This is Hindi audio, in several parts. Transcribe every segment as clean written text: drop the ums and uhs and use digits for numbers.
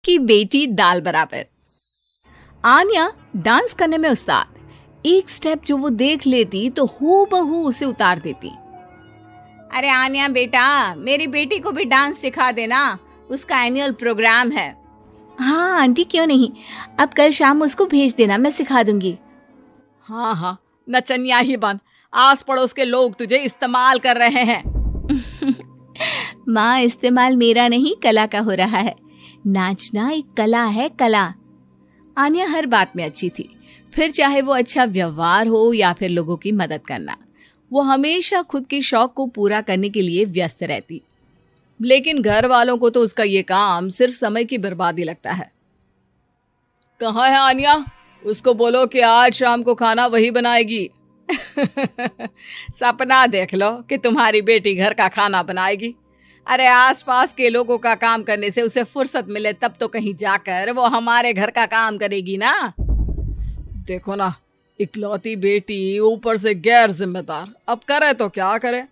कि बेटी दाल बराबर। आन्या डांस करने में उस्ताद। एक स्टेप जो वो देख लेती तो हूबहू उसे उतार देती। अरे आन्या बेटा, मेरी बेटी को भी डांस सिखा देना, उसका एनुअल प्रोग्राम है। हाँ आंटी, क्यों नहीं, अब कल शाम उसको भेज देना, मैं सिखा दूंगी। हाँ हाँ, नचनिया ही बन, आस पड़ोस के लोग तुझे इस्तेमाल कर रहे हैं। माँ, इस्तेमाल मेरा नहीं कला का हो रहा है। नाचना एक कला है, कला। आन्या हर बात में अच्छी थी, फिर चाहे वो अच्छा व्यवहार हो या फिर लोगों की मदद करना। वो हमेशा खुद के शौक को पूरा करने के लिए व्यस्त रहती, लेकिन घर वालों को तो उसका ये काम सिर्फ समय की बर्बादी लगता है। कहाँ है आन्या? उसको बोलो कि आज शाम को खाना वही बनाएगी। सपना देख लो कि तुम्हारी बेटी घर का खाना बनाएगी। अरे आसपास के लोगों का काम करने से उसे फुर्सत मिले तब तो कहीं जाकर वो हमारे घर का काम करेगी ना। देखो ना, इकलौती बेटी, ऊपर से गैर जिम्मेदार, अब करे तो क्या करे।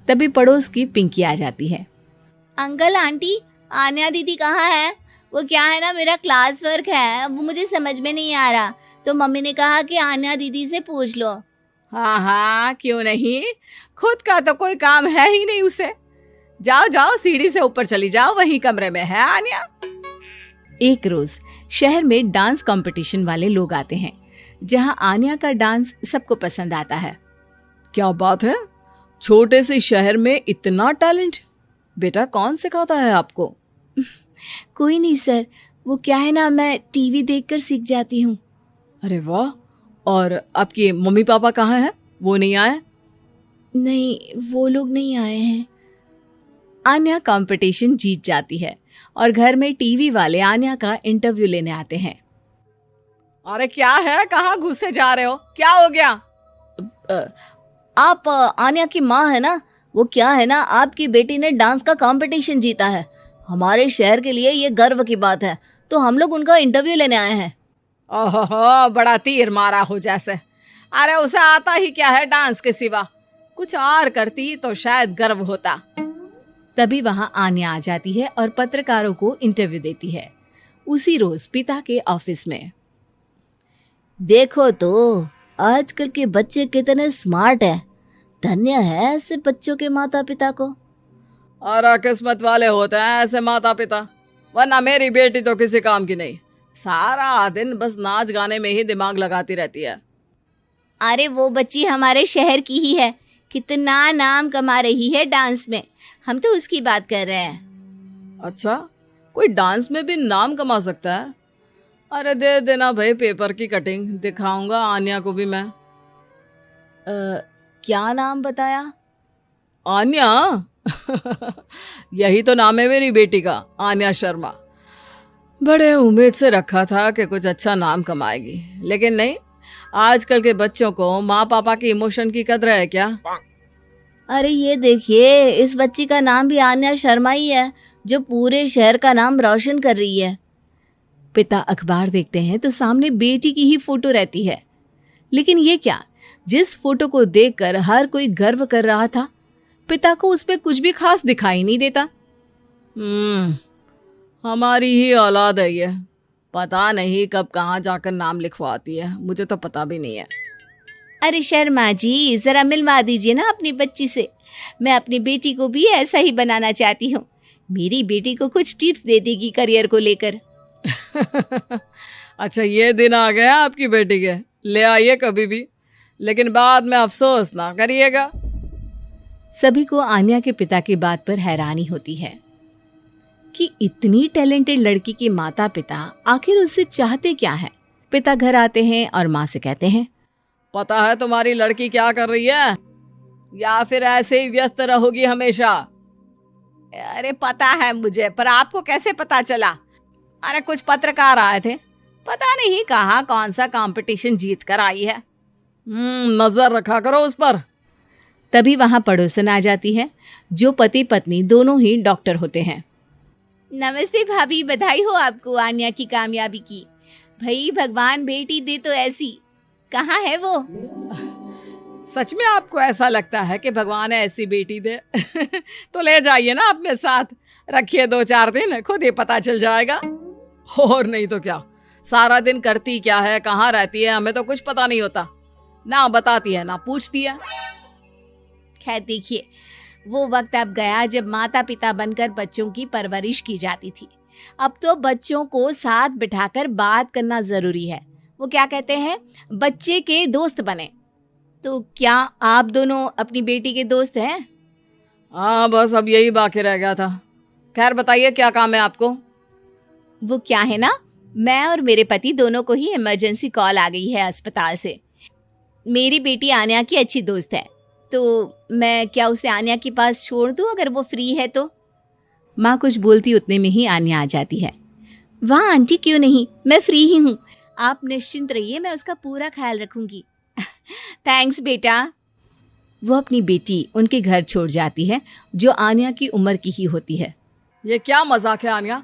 तभी पड़ोस की पिंकी आ जाती है। अंकल आंटी, आन्या दीदी कहाँ है? वो क्या है ना, मेरा क्लास वर्क है, वो मुझे समझ में नहीं आ रहा, तो मम्मी ने कहा कि आन्या दीदी से पूछ लो। हाँ हाँ, क्यों नहीं, खुद का तो कोई काम है ही नहीं उसे। जाओ जाओ, सीढ़ी से ऊपर चली जाओ, वही कमरे में है आन्या। एक रोज शहर में डांस कंपटीशन वाले लोग आते हैं, जहां आन्या का डांस सबको पसंद आता है। क्या बात है, छोटे से शहर में इतना टैलेंट? बेटा कौन सिखाता है आपको? कोई नहीं सर, वो क्या है ना, मैं टीवी देखकर सीख जाती हूँ। अरे वाह, और आपके मम्मी पापा कहाँ हैं? वो नहीं आए? नहीं, वो लोग नहीं आए हैं। आन्या कंपटीशन जीत जाती है और घर में टीवी वाले आन्या का इंटरव्यू लेने आते हैं। अरे क्या है, कहाँ घुसे जा रहे हो, क्या हो गया? आप आन्या की माँ है ना? वो क्या है ना, आपकी बेटी ने डांस का कंपटीशन जीता है, हमारे शहर के लिए ये गर्व की बात है, तो हम लोग उनका इंटरव्यू लेने आए हैं। ओहो, बड़ा तीर मारा हो जैसे। अरे उसे आता ही क्या है डांस के सिवा, कुछ और करती तो शायद गर्व होता। तभी वहां आन्या आ जाती है और पत्रकारों को इंटरव्यू देती है। उसी रोज पिता के ऑफिस में। देखो तो आजकल के बच्चे कितने स्मार्ट हैं, धन्य है ऐसे बच्चों के माता पिता को। और किस्मत वाले होते हैं ऐसे माता पिता, वरना मेरी बेटी तो किसी काम की नहीं, सारा दिन बस नाच गाने में ही दिमाग लगाती रहती है। अरे वो बच्ची हमारे शहर की ही है, कितना नाम कमा रही है डांस में, हम तो उसकी बात कर रहे हैं। अच्छा, कोई डांस में भी नाम कमा सकता है? अरे दे देना भाई पेपर की कटिंग, दिखाऊंगा आन्या को भी मैं। क्या नाम बताया? आन्या? यही तो नाम है मेरी बेटी का, आन्या शर्मा। बड़े उम्मीद से रखा था कि कुछ अच्छा नाम कमाएगी, लेकिन नहीं, आजकल के बच्चों को माँ पापा की इमोशन की कदर है क्या? अरे ये देखिए, इस बच्ची का नाम भी आन्या शर्मा ही है, जो पूरे शहर का नाम रोशन कर रही है। पिता अखबार देखते हैं तो सामने बेटी की ही फोटो रहती है, लेकिन ये क्या, जिस फोटो को देखकर हर कोई गर्व कर रहा था, पिता को उस पे कुछ भी खास दिखाई नहीं देता। हमारी ही औलाद है ये, पता नहीं कब कहाँ जाकर नाम लिखवाती है, मुझे तो पता भी नहीं है। अरे शर्मा जी, जरा मिलवा दीजिए ना अपनी बच्ची से, मैं अपनी बेटी को भी ऐसा ही बनाना चाहती हूँ, मेरी बेटी को कुछ टिप्स दे देगी करियर को लेकर। अच्छा, ये दिन आ गया आपकी बेटी के, ले आइए कभी भी, लेकिन बाद में अफसोस ना करिएगा। सभी को आन्या के पिता की बात पर हैरानी होती है कि इतनी टैलेंटेड लड़की के माता पिता आखिर उससे चाहते क्या है। पिता घर आते हैं और माँ से कहते हैं, पता है तुम्हारी लड़की क्या कर रही है, या फिर ऐसे ही व्यस्त रहोगी हमेशा? अरे पता है मुझे, पर आपको कैसे पता चला? अरे कुछ पत्रकार आए थे, पता नहीं कहाँ कौन सा कंपटीशन जीत कर आई है। नजर रखा करो उस पर। तभी वहां पड़ोसन आ जाती है, जो पति पत्नी दोनों ही डॉक्टर होते हैं। नमस्ते भाभी, बधाई हो आपको आन्या की कामयाबी की। भाई भगवान बेटी दे तो ऐसी, कहाँ है वो? सच में आपको ऐसा लगता है कि भगवान ऐसी बेटी दे? तो ले जाइए ना अपने साथ, रखिए 2-4 दिन, खुद ही पता चल जाएगा। और नहीं तो क्या, सारा दिन करती क्या है, कहाँ रहती है, हमें तो कुछ पता नहीं होता। ना बताती है ना पूछती है। खैर देखिए, वो वक्त अब गया जब माता पिता बनकर बच्चों की परवरिश की जाती थी। अब तो बच्चों को साथ बिठाकर बात करना जरूरी है। वो क्या कहते हैं, बच्चे के दोस्त बने। तो क्या आप दोनों अपनी बेटी के दोस्त हैं? हाँ, बस अब यही बाकी रह गया था। खैर बताइए, क्या काम है आपको? वो क्या है ना, मैं और मेरे पति दोनों को ही इमरजेंसी कॉल आ गई है अस्पताल से। मेरी बेटी आन्या की अच्छी दोस्त है, तो मैं क्या उसे आन्या के पास छोड़ दूं अगर वो फ्री है तो? माँ कुछ बोलती उतने में ही आन्या आ जाती है। वाह आंटी, क्यों नहीं, मैं फ्री ही हूँ। आप निश्चिंत रहिए, मैं उसका पूरा ख्याल रखूंगी। थैंक्स बेटा। वो अपनी बेटी उनके घर छोड़ जाती है, जो आन्या की उम्र की ही होती है। ये क्या मजाक है आन्या?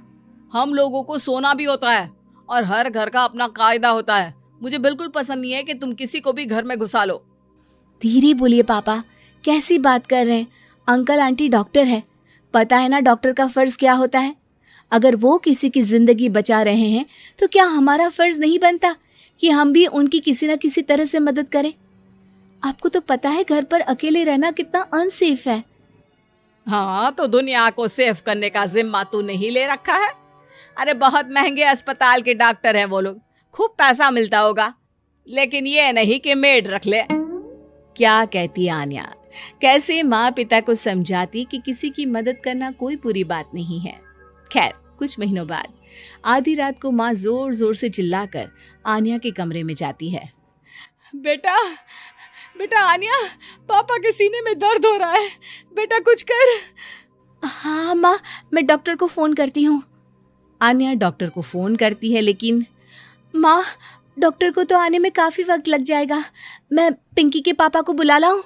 हम लोगों को सोना भी होता है और हर घर का अपना कायदा होता है। मुझे बिल्कुल पसंद नहीं है कि तुम किसी को भी घर में घुसा लो। धीरे बोलिए पापा, कैसी बात कर रहे हैं? अंकल आंटी डॉक्टर है, पता है ना डॉक्टर का फर्ज क्या होता है। अगर वो किसी की जिंदगी बचा रहे हैं तो क्या हमारा फर्ज नहीं बनता कि हम भी उनकी किसी न किसी तरह से मदद करें? आपको तो पता है घर पर अकेले रहना कितना अनसेफ है। हाँ, तो दुनिया को सेफ करने का जिम्मा तू नहीं ले रखा है? अरे बहुत महंगे अस्पताल के डॉक्टर हैं वो लोग, खूब पैसा मिलता होगा, लेकिन ये नहीं कि मेड रख ले। क्या कहती आन्या, कैसे माँ पिता को समझाती कि किसी की मदद करना कोई बुरी बात नहीं है। खैर कुछ महीनों बाद आधी रात को माँ जोर जोर से चिल्लाकर आन्या के कमरे में जाती है। बेटा बेटा आन्या, पापा के सीने में दर्द हो रहा है, बेटा कुछ कर। हाँ माँ, मैं डॉक्टर को फोन करती हूँ। आन्या डॉक्टर को फोन करती है, लेकिन माँ डॉक्टर को तो आने में काफी वक्त लग जाएगा, मैं पिंकी के पापा को बुला लाऊं?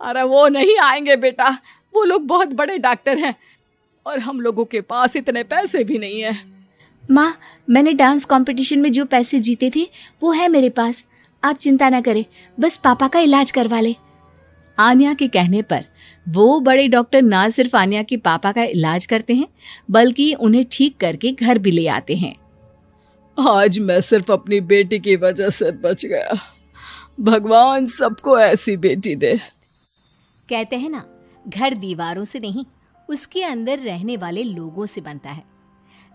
अरे वो नहीं आएंगे बेटा, वो लोग बहुत बड़े डॉक्टर हैं और हम लोगों के पास इतने पैसे भी नहीं है। माँ, मैंने डांस कंपटीशन में जो पैसे जीते थे वो है मेरे पास, आप चिंता ना करें, बस पापा का इलाज करवा ले। आन्या के कहने पर वो बड़े डॉक्टर ना सिर्फ आन्या के पापा का इलाज करते हैं, बल्कि उन्हें ठीक करके घर भी ले आते हैं। आज मैं सिर्फ अपनी बेटी की वजह से बच गया। भगवान सबको ऐसी बेटी दे। कहते हैं ना, घर दीवारों से नहीं, उसके अंदर रहने वाले लोगों से बनता है।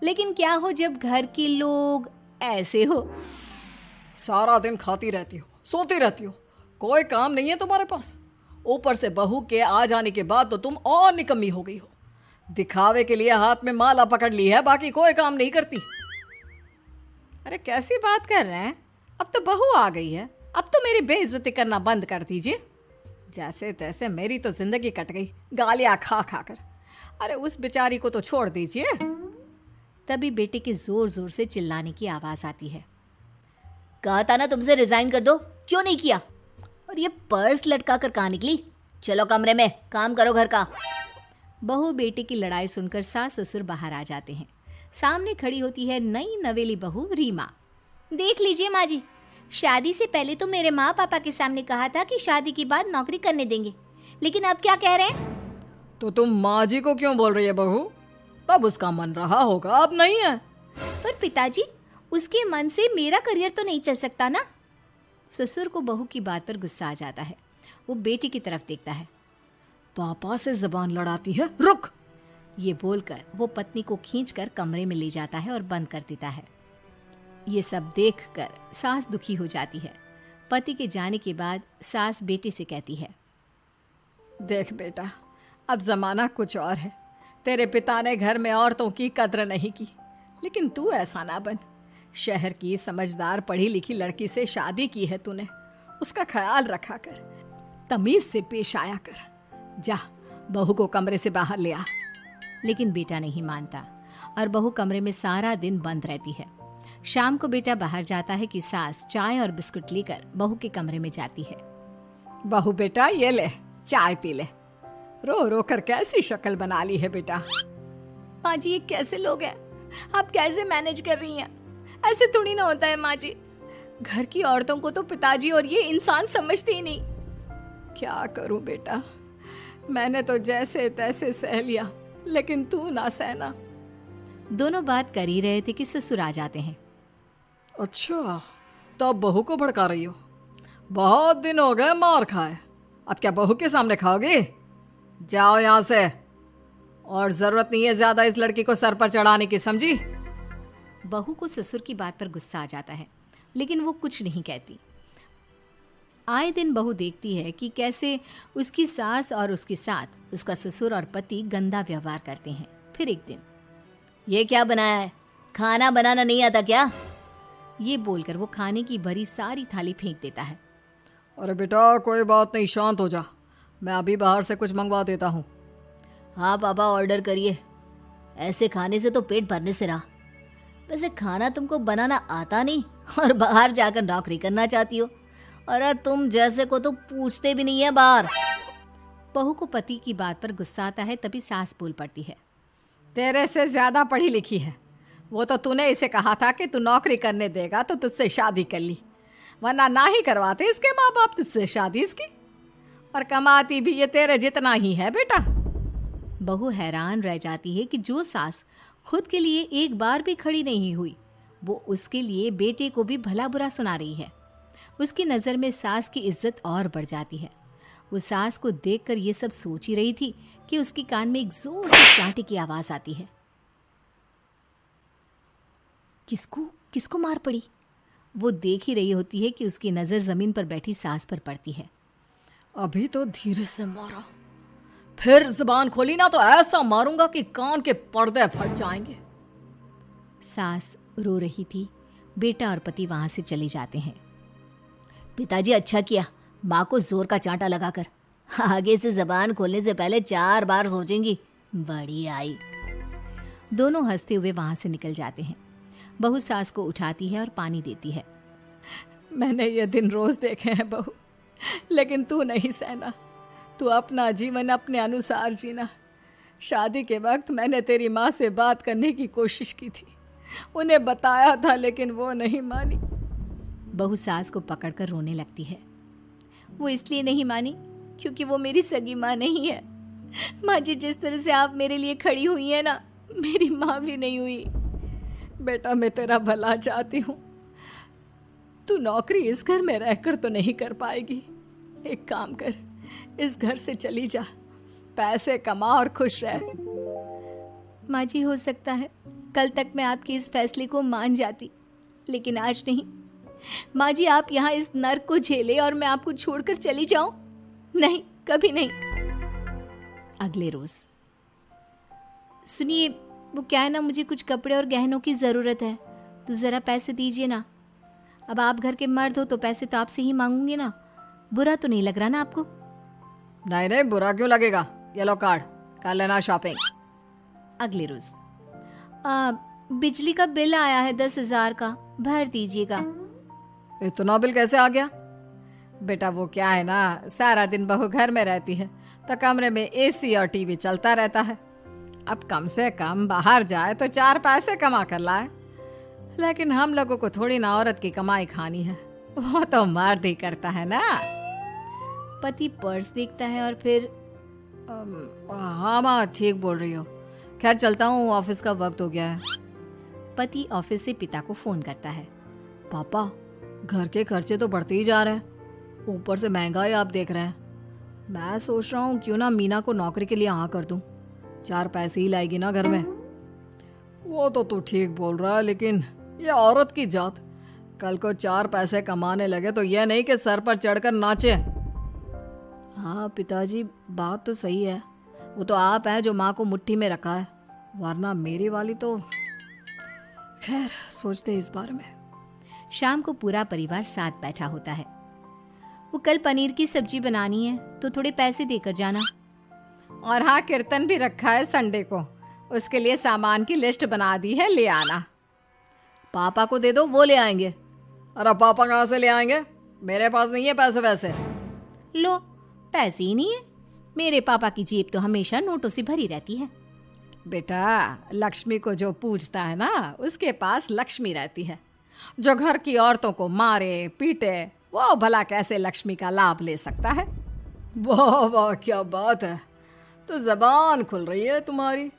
लेकिन क्या हो जब घर के लोग ऐसे हो? सारा दिन खाती रहती हो, सोती रहती हो, कोई काम नहीं है तुम्हारे पास। ऊपर से बहू के आ जाने के बाद तो तुम और निकम्मी हो गई हो। दिखावे के लिए हाथ में माला पकड़ ली है, बाकी कोई काम नहीं करती। अरे कैसी बात कर रहे हैं? अब तो बहू आ गई है, अब तो मेरी बेइज्जती करना बंद कर दीजिए। जैसे तैसे मेरी तो जिंदगी कट गई गालियां खा खा कर। अरे उस बेचारी को तो छोड़ दीजिए। तभी बेटे के जोर जोर से चिल्लाने की आवाज आती है। कहा था ना तुमसे रिजाइन कर दो, क्यों नहीं किया? और ये पर्स लटका कर कहाँ निकली? चलो कमरे में, काम करो घर का। बहू बेटे की लड़ाई सुनकर सास ससुर बाहर आ जाते हैं। सामने खड़ी होती है नई नवेली बहू रीमा। देख लीजिए माँ जी, शादी से पहले तो मेरे माँ पापा के सामने कहा था कि शादी के बाद नौकरी करने देंगे, लेकिन अब क्या कह रहे हैं? तो तुम माँ जी को क्यों बोल रही है बहू? तब उसका मन रहा होगा, अब नहीं है। पर पिताजी, उसके मन से मेरा करियर तो नहीं चल सकता ना। ससुर को बहू की बात पर गुस्सा आ जाता है। वो बेटी की तरफ देखता है। पापा से जबान लड़ाती है, रुक। ये बोलकर वो पत्नी को खींचकर कमरे में ले जाता है और बंद कर देता है। ये सब देखकर सास दुखी हो जाती है। पति के जाने के बाद सास बेटी से कहती है, देख बेटा, अब जमाना कुछ और है। तेरे पिता ने घर में औरतों की कद्र नहीं की, लेकिन तू ऐसा ना बन। शहर की समझदार पढ़ी लिखी लड़की से शादी की है तूने, उसका ख्याल रखा कर, तमीज से पेश आया कर। जा, बहू को कमरे से बाहर ले आ। लेकिन बेटा नहीं मानता और बहू कमरे में सारा दिन बंद रहती है। शाम को बेटा बाहर जाता है कि सास चाय और बिस्कुट लेकर बहू के कमरे में जाती है। बहू बेटा ये ले, चाय पी ले। रो रो कर कैसी शक्ल बना ली है बेटा। माँ जी, ये कैसे लोग हैं? आप कैसे मैनेज कर रही हैं? ऐसे थोड़ी ना होता है माँ जी। घर की औरतों को तो पिताजी और ये इंसान समझते ही नहीं। क्या करूं बेटा, मैंने तो जैसे तैसे सह लिया, लेकिन तू ना सहना। दोनों बात कर ही रहे थे कि ससुर आ जाते हैं। अच्छा, तो अब बहू को भड़का रही हो? बहुत दिन हो गए मार खाए, अब क्या बहू के सामने खाओगी? जाओ यहाँ से, और जरूरत नहीं है ज्यादा इस लड़की को सर पर चढ़ाने की, समझी? बहू को ससुर की बात पर गुस्सा आ जाता है, लेकिन वो कुछ नहीं कहती। आए दिन बहू देखती है कि कैसे उसकी सास और उसके साथ उसका ससुर और पति गंदा व्यवहार करते हैं। फिर एक दिन, ये क्या बनाया है? खाना बनाना नहीं आता क्या? ये बोलकर वो खाने की भरी सारी थाली फेंक देता है। अरे बेटा कोई बात नहीं, शांत हो जा, मैं अभी बाहर से कुछ मंगवा देता हूँ। हाँ पापा, ऑर्डर करिए, ऐसे खाने से तो पेट भरने से रहा। वैसे खाना तुमको बनाना आता नहीं और बाहर जाकर नौकरी करना चाहती हो। अरे तुम जैसे को तो पूछते भी नहीं है बाहर। बहू को पति की बात पर गुस्सा आता है, तभी सास बोल पड़ती है। तेरे से ज्यादा पढ़ी लिखी है, वो तो तूने इसे कहा था कि तू नौकरी करने देगा तो तुझसे शादी कर ली, वरना ना ही करवाते इसके माँ बाप तुझसे शादी इसकी। और कमाती भी ये तेरे जितना ही है बेटा। बहू हैरान रह जाती है कि जो सास खुद के लिए एक बार भी खड़ी नहीं हुई, वो उसके लिए बेटे को भी भला बुरा सुना रही है। उसकी नज़र में सास की इज्जत और बढ़ जाती है। वो सास को देखकर ये सब सोच ही रही थी कि उसके कान में एक जोर से चांटे की आवाज आती है। किसको मार पड़ी? वो देख ही रही होती है कि उसकी नज़र जमीन पर बैठी सास पर पड़ती है। अभी तो धीरे से मारा, फिर जुबान खोली ना तो ऐसा मारूंगा कि कान के पर्दे फट जाएंगे। सास रो रही थी। बेटा और पति वहां से चले जाते हैं। पिताजी अच्छा किया माँ को जोर का चांटा लगाकर, आगे से जबान खोलने से पहले 4 बार सोचेंगी। बड़ी आई। दोनों हंसते हुए वहां से निकल जाते हैं। बहू सास को उठाती है और पानी देती है। मैंने ये दिन रोज देखे हैं बहू, लेकिन तू नहीं सहना। तू अपना जीवन अपने अनुसार जीना। शादी के वक्त मैंने तेरी माँ से बात करने की कोशिश की थी, उन्हें बताया था, लेकिन वो नहीं मानी। बहू सास को पकड़कर रोने लगती है। वो इसलिए नहीं मानी क्योंकि वो मेरी सगी माँ नहीं है। माँ जी, जिस तरह से आप मेरे लिए खड़ी हुई है ना, मेरी माँ भी नहीं हुई। बेटा मैं तेरा भला चाहती हूँ, तू नौकरी इस घर में रहकर तो नहीं कर पाएगी। एक काम कर, इस घर से चली जा, पैसे कमा और खुश रह। माँ जी, हो सकता है कल तक मैं आपके इस फैसले को मान जाती, लेकिन आज नहीं। माँ जी, आप यहाँ इस नर्क को झेले और मैं आपको छोड़कर चली जाऊं? नहीं, कभी नहीं। अगले रोज, सुनिए, वो क्या है ना, मुझे कुछ कपड़े और गहनों की ज़रूरत है, तो ज़रा पैसे दीजिए ना। अब आप घर के मर्द हो तो पैसे तो आपसे ही मांगूंगी ना। बुरा तो नहीं लग रहा ना आपको? नहीं नहीं, बुरा क्यों लगेगा। ये लो कार्ड, कर लेना शॉपिंग। अगले रोज, बिजली का बिल आया है 10,000 का, भर दीजिएगा। इतना बिल कैसे आ गया? बेटा वो क्या है ना, सारा दिन बहू घर में रहती है तो कमरे में एसी और टीवी चलता रहता है। अब कम से कम बाहर जाए तो 4 पैसे कमा कर लाए, लेकिन हम लोगों को थोड़ी ना औरत की कमाई खानी है, वो तो मर्द ही करता है ना। पति पर्स देखता है और फिर हाँ माँ, ठीक बोल रही हो। खैर चलता हूँ, ऑफिस का वक्त हो गया है। पति ऑफिस से पिता को फोन करता है। पापा, घर के खर्चे तो बढ़ते ही जा रहे हैं, ऊपर से महंगाई आप देख रहे हैं। मैं सोच रहा हूँ क्यों ना मीना को नौकरी के लिए हाँ कर दूँ, 4 पैसे ही लाएगी ना घर में। वो तो तू ठीक बोल रहा है, लेकिन ये औरत की जात, कल को 4 पैसे कमाने लगे तो यह नहीं कि सर पर चढ़कर नाचे। हाँ पिताजी, बात तो सही है। वो तो आप हैं जो माँ को मुट्ठी में रखा है, वरना मेरी वाली तो। खैर सोचते इस बारे में। शाम को पूरा परिवार साथ बैठा होता है। वो कल पनीर की सब्जी बनानी है तो थोड़े पैसे देकर जाना। और हाँ, कीर्तन भी रखा है संडे को, उसके लिए सामान की लिस्ट बना दी है, ले आना। पापा को दे दो, वो ले आएंगे। अरे पापा कहाँ से ले आएंगे, मेरे पास नहीं है पैसे वैसे। लो, पैसे ही नहीं है? मेरे पापा की जेब तो हमेशा नोटों से भरी रहती है। बेटा, लक्ष्मी को जो पूजता है ना, उसके पास लक्ष्मी रहती है। जो घर की औरतों को मारे पीटे, वो भला कैसे लक्ष्मी का लाभ ले सकता है? वाह वाह, क्या बात है, तो जबान खुल रही है तुम्हारी।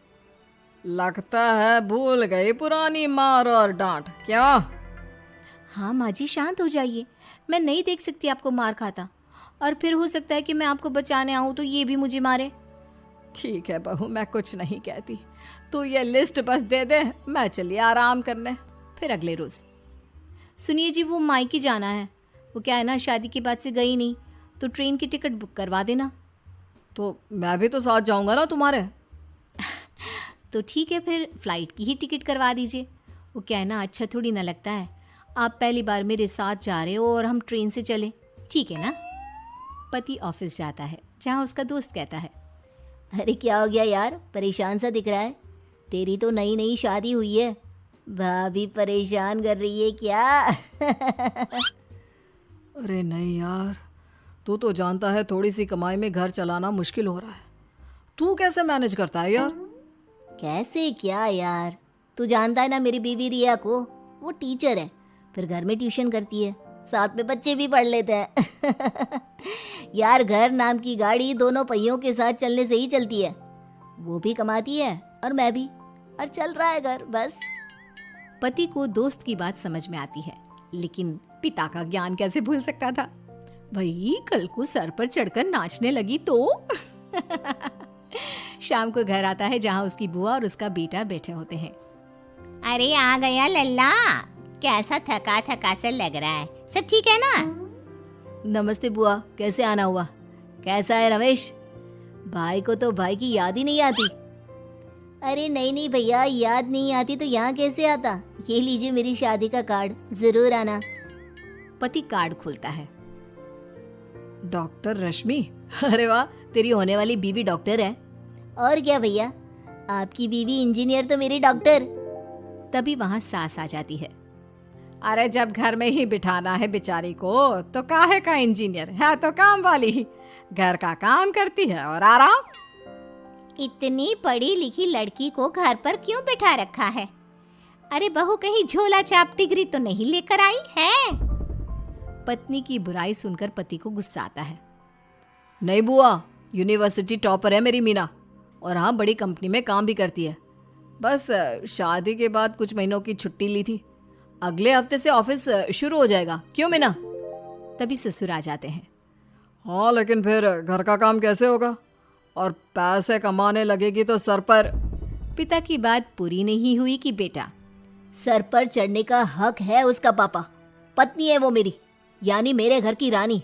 लगता है भूल गई पुरानी मार और डांट। क्या? हाँ माँ जी, शांत हो जाइए। मैं नहीं देख सकती आपको मार खाता, और फिर हो सकता है कि मैं आपको बचाने आऊँ तो ये भी मुझे मारे। ठीक है बहू, मैं कुछ नहीं कहती। तू ये लिस्ट बस दे दे, मैं चलिए आराम करने। फिर अगले रोज, सुनिए जी, वो मायके जाना है। वो क्या है ना, शादी के बाद से गई नहीं, तो ट्रेन की टिकट बुक करवा देना। तो मैं भी तो साथ जाऊंगा ना तुम्हारे। तो ठीक है, फिर फ्लाइट की ही टिकट करवा दीजिए। वो क्या है ना, अच्छा थोड़ी ना लगता है आप पहली बार मेरे साथ जा रहे हो और हम ट्रेन से चले, ठीक है ना। पति ऑफिस जाता है, जहाँ उसका दोस्त कहता है, अरे क्या हो गया यार, परेशान सा दिख रहा है। तेरी तो नई नई शादी हुई है, भाभी परेशान कर रही है क्या? अरे नहीं यार, तू तो जानता है थोड़ी सी कमाई में घर चलाना मुश्किल हो रहा है। तू कैसे मैनेज करता है यार? कैसे क्या यार, तू जानता है ना मेरी बीवी रिया को, वो टीचर है, फिर घर में ट्यूशन करती है, साथ में बच्चे भी पढ़ लेते हैं। यार घर नाम की गाड़ी दोनों पहियों के साथ चलने से ही चलती है। वो भी कमाती है और मैं भी, और चल रहा है घर बस। पति को दोस्त की बात समझ में आती है, लेकिन पिता का ज्ञान कैसे भूल सकता था। भाई कल को सर पर चढ़कर नाचने लगी तो। शाम को घर आता है, जहाँ उसकी बुआ और उसका बेटा बैठे होते हैं। अरे आ गया लल्ला, कैसा थका थका सा लग रहा है, सब ठीक है ना? नमस्ते बुआ, कैसे आना हुआ? कैसा है रमेश? भाई को तो भाई की याद ही नहीं आती। अरे नहीं नहीं भैया, याद नहीं आती तो यहाँ कैसे आता। ये लीजिए मेरी शादी का कार्ड, जरूर आना। पति कार्ड खोलता है। डॉक्टर रश्मि? अरे वाह, तेरी होने वाली बीवी डॉक्टर है। और क्या भैया, आपकी बीवी इंजीनियर तो मेरी डॉक्टर। तभी वहाँ सास आ जाती है। अरे जब घर में ही बिठाना है बेचारी को, तो काहे का इंजीनियर है, तो काम वाली ही, घर का काम करती है और आराम। इतनी पढ़ी लिखी लड़की को घर पर क्यों बिठा रखा है? अरे बहू कहीं झोला छाप डिग्री तो नहीं लेकर आई है? पत्नी की बुराई सुनकर पति को गुस्सा आता है। नहीं बुआ, यूनिवर्सिटी टॉपर है मेरी मीना, और हाँ बड़ी कंपनी में काम भी करती है। बस शादी के बाद कुछ महीनों की छुट्टी ली थी, अगले हफ्ते से ऑफिस शुरू हो जाएगा। क्यों मीना? तभी ससुर आ जाते हैं। हाँ लेकिन फिर घर का काम कैसे होगा, और पैसे कमाने लगेगी तो सर पर। पिता की बात पूरी नहीं हुई कि बेटा, सर पर चढ़ने का हक है उसका पापा। पत्नी है वो मेरी, यानी मेरे घर की रानी,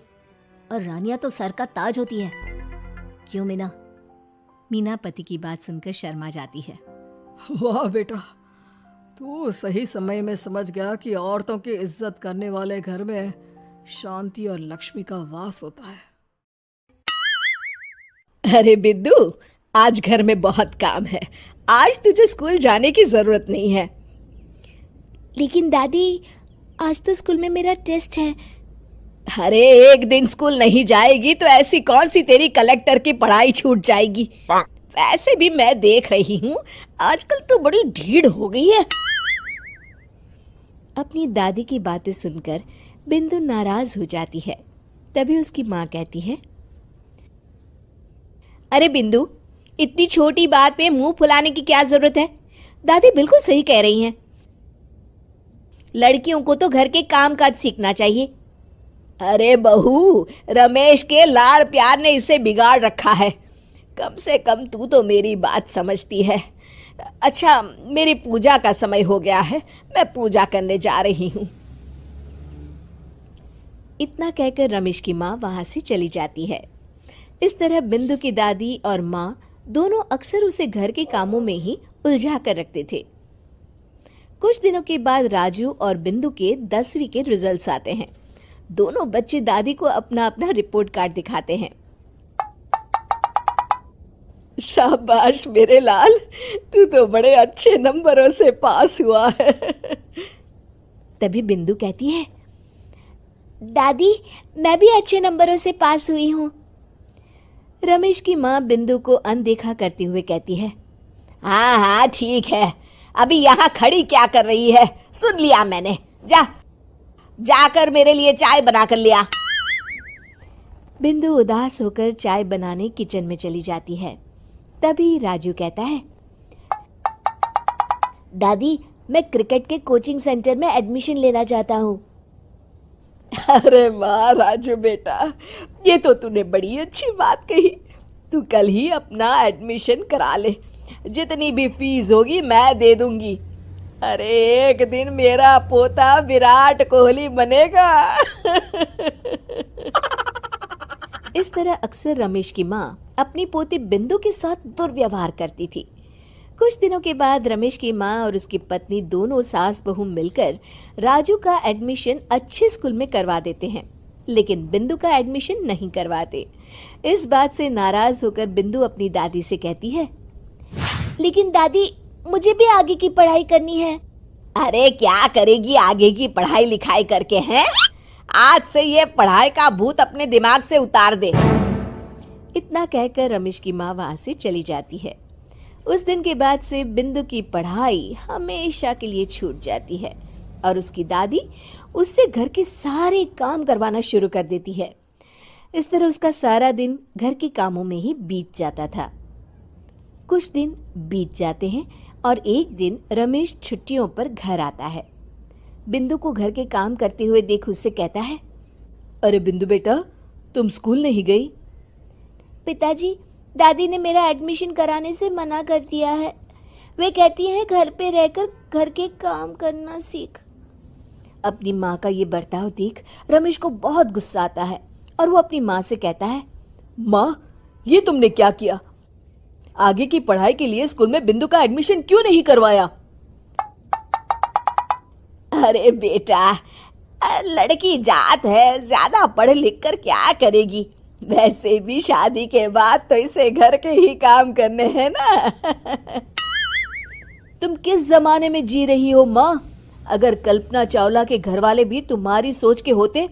और रानियां तो सर का ताज होती है। क्यों मीना? मीना पति की बात सुनकर शर्मा जाती है। वाह बेटा, तू सही समय में समझ गया कि औरतों की इज्जत करने वाले घर में शांति और लक्ष्मी का वास होता है। अरे बिद्दू, आज घर में बहुत काम है, आज तुझे स्कूल जाने की जरूरत नहीं है। लेकिन दादी, आज तो स्कूल में मेरा टेस्ट है। अरे एक दिन स्कूल नहीं जाएगी तो ऐसी कौन सी तेरी कलेक्टर की पढ़ाई छूट जाएगी। वैसे भी मैं देख रही हूँ आजकल तो बड़ी ढीठ हो गई है। अपनी दादी की बातें सुनकर बिंदु नाराज हो जाती है। तभी उसकी माँ कहती है, अरे बिंदु, इतनी छोटी बात पे मुंह फुलाने की क्या जरूरत है। दादी बिल्कुल सही कह रही हैं। लड़कियों को तो घर के काम काज सीखना चाहिए। अरे बहू, रमेश के लाड़ प्यार ने इसे बिगाड़ रखा है। कम से कम तू तो मेरी बात समझती है। अच्छा, मेरी पूजा का समय हो गया है, मैं पूजा करने जा रही हूँ। इतना कहकर रमेश की माँ वहां से चली जाती है। इस तरह बिंदु की दादी और माँ दोनों अक्सर उसे घर के कामों में ही उलझा कर रखते थे। कुछ दिनों के बाद राजू और बिंदु के 10वीं के रिजल्ट्स आते हैं। दोनों बच्चे दादी को अपना अपना रिपोर्ट कार्ड दिखाते हैं। शाबाश मेरे लाल, तू तो बड़े अच्छे नंबरों से पास हुआ है। तभी बिंदु कहती है, दादी मैं भी अच्छे नंबरों से पास हुई हूँ। रमेश की माँ बिंदु को अनदेखा करते हुए कहती है, हाँ हाँ ठीक है, अभी यहाँ खड़ी क्या कर रही है, सुन लिया मैंने, जाकर मेरे लिए चाय बनाकर ले आ। बिंदु उदास होकर चाय बनाने किचन में चली जाती है। तभी राजू कहता है, दादी, मैं क्रिकेट के कोचिंग सेंटर में एडमिशन लेना चाहता हूँ। अरे वाह राजू बेटा, ये तो तूने बड़ी अच्छी बात कही। तू कल ही अपना एडमिशन करा ले, जितनी भी फीस होगी मैं दे दूंगी। अरे एक दिन मेरा पोता विराट कोहली बनेगा। इस तरह अक्सर रमेश की माँ अपनी पोती बिंदु के साथ दुर्व्यवहार करती थी। कुछ दिनों के बाद रमेश की माँ और उसकी पत्नी दोनों सास बहू मिलकर राजू का एडमिशन अच्छे स्कूल में करवा देते हैं, लेकिन बिंदु का एडमिशन नहीं करवाते। इस बात से नाराज होकर बिंदु अपनी दादी से कहती है, लेकिन दादी, मुझे भी आगे की पढ़ाई करनी है। अरे क्या करेगी आगे की पढ़ाई लिखाई करके हैं? आज से ये पढ़ाई का भूत अपने दिमाग से उतार दे। इतना कहकर रमेश की माँ वहां से चली जाती है। उस दिन के बाद से बिंदु की पढ़ाई हमेशा के लिए छूट जाती है और उसकी दादी उससे घर के सारे काम करवाना शुरू कर देती है। इस तरह उसका सारा दिन घर के कामों में ही बीत जाता था। कुछ दिन बीत जाते हैं और एक दिन रमेश छुट्टियों पर घर आता है। बिंदु को घर के काम करते हुए देख उससे कहता है, अरे बिंदु बेटा, तुम स्कूल नहीं गई? पिताजी, दादी ने मेरा एडमिशन कराने से मना कर दिया है। वे कहती हैं घर पे रहकर घर के काम करना सीख। अपनी माँ का ये बर्ताव देख रमेश को बहुत गुस्सा आता है और वो अपनी माँ से कहता है, माँ, ये तुमने क्या किया? आगे की पढ़ाई के लिए स्कूल में बिंदु का एडमिशन क्यों नहीं करवाया? अरे बेटा, लड़की जात है, ज्यादा पढ़ लिख कर क्या करेगी? वैसे भी शादी के बाद तो इसे घर के ही काम करने हैं ना। तुम किस जमाने में जी रही हो माँ? अगर कल्पना चावला के घर वाले भी तुम्हारी सोच के होते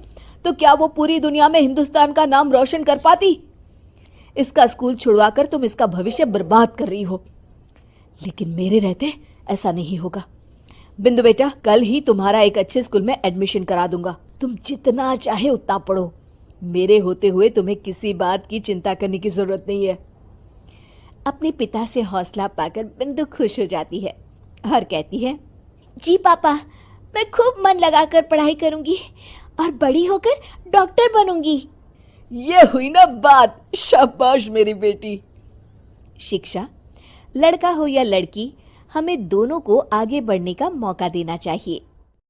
तो क्या वो पूरी दुनिया में हिंदुस्तान का नाम रोशन कर पाती? इसका स्कूल छुड़वाकर तुम इसका भविष्य बर्बाद कर रही हो, लेकिन मेरे रहते ऐसा नहीं होगा। बिंदु बेटा, कल ही तुम्हारा एक अच्छे स्कूल में एडमिशन करा दूंगा। तुम जितना चाहे उतना पढ़ो। मेरे होते हुए तुम्हें किसी बात की चिंता करने की जरूरत नहीं है। अपने पिता से हौसला पाकर बिंदु खुश हो जाती है और कहती है, जी पापा, मैं खूब मन लगाकर पढ़ाई करूंगी और बड़ी होकर डॉक्टर बनूंगी। ये हुई ना बात। शाबाश मेरी बेटी। शिक्षा, लड़का हो या लड़की, हमें दोनों को आगे बढ़ने का मौका देना चाहिए।